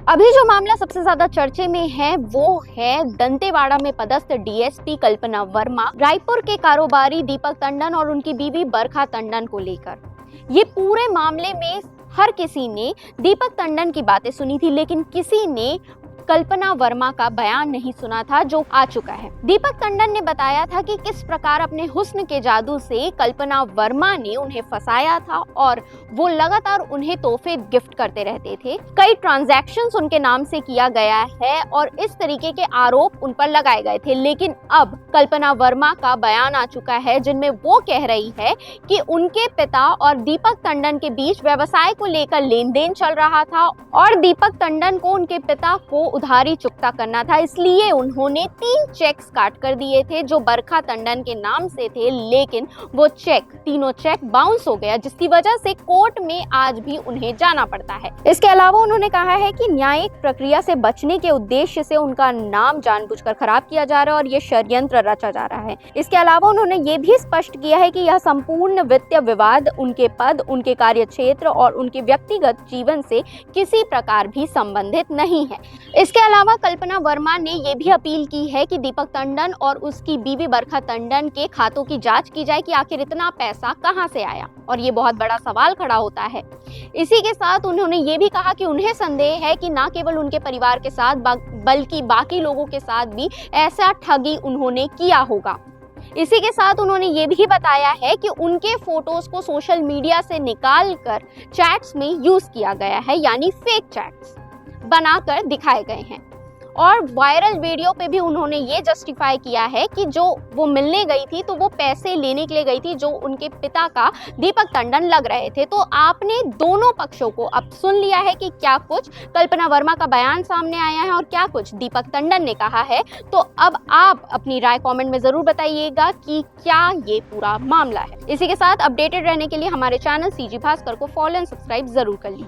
अभी जो मामला सबसे ज्यादा चर्चे में है वो है दंतेवाड़ा में पदस्थ डीएसपी कल्पना वर्मा, रायपुर के कारोबारी दीपक टंडन और उनकी बीवी बरखा टंडन को लेकर। ये पूरे मामले में हर किसी ने दीपक टंडन की बातें सुनी थी, लेकिन किसी ने कल्पना वर्मा का बयान नहीं सुना था जो आ चुका है। दीपक टंडन ने बताया था कि किस प्रकार अपने हुस्न के जादू से कल्पना वर्मा ने उन्हें फंसाया था और वो लगातार उन्हें तोहफे गिफ्ट करते रहते थे। कई ट्रांजैक्शंस उनके नाम से किया गया है और इस तरीके के आरोप उन पर लगाए गए थे। लेकिन अब कल्पना वर्मा का बयान आ चुका है जिनमें वो कह रही है कि उनके पिता और दीपक टंडन के बीच व्यवसाय को लेकर लेन देन चल रहा था और दीपक टंडन को उनके पिता को उधारी चुकता करना था, इसलिए उन्होंने 3 चेक्स काट कर दिए थे जो बरखा टंडन के नाम से थे। लेकिन वो तीनों चेक बाउंस हो गया, जिसकी वजह से कोर्ट में आज भी उन्हें जाना पड़ता है। इसके अलावा उन्होंने कहा है कि न्यायिक प्रक्रिया से बचने के उद्देश्य से उनका नाम जानबूझकर खराब किया जा रहा है और ये षड्यंत्र रचा जा रहा है। इसके अलावा उन्होंने ये भी स्पष्ट किया है कि यह संपूर्ण वित्तीय विवाद उनके पद, उनके कार्य क्षेत्र और उनके व्यक्तिगत जीवन से किसी प्रकार भी संबंधित नहीं है। इसके अलावा कल्पना वर्मा ने यह भी अपील की है कि दीपक टंडन और उसकी बीवी बरखा टंडन के खातों की जांच की जाए कि आखिर इतना पैसा कहां से आया, और ये बहुत बड़ा सवाल खड़ा होता है। इसी के साथ उन्होंने ये भी कहा कि उन्हें संदेह है कि न केवल उनके परिवार के साथ बल्कि बाकी लोगों के साथ भी ऐसा ठगी उन्होंने किया होगा। इसी के साथ उन्होंने ये भी बताया है कि उनके फोटोज को सोशल मीडिया से निकालकर चैट्स में यूज किया गया है, यानी फेक चैट्स बनाकर दिखाए गए हैं। और वायरल वीडियो पे भी उन्होंने ये जस्टिफाई किया है कि जो वो मिलने गई थी तो वो पैसे लेने के लिए गई थी जो उनके पिता का दीपक टंडन लग रहे थे। तो आपने दोनों पक्षों को अब सुन लिया है कि क्या कुछ कल्पना वर्मा का बयान सामने आया है और क्या कुछ दीपक टंडन ने कहा है। तो अब आप अपनी राय कमेंट में जरूर बताइएगा कि क्या ये पूरा मामला है। इसी के साथ अपडेटेड रहने के लिए हमारे चैनल सीजी भास्कर को फॉलो एंड सब्सक्राइब जरूर कर लीजिए।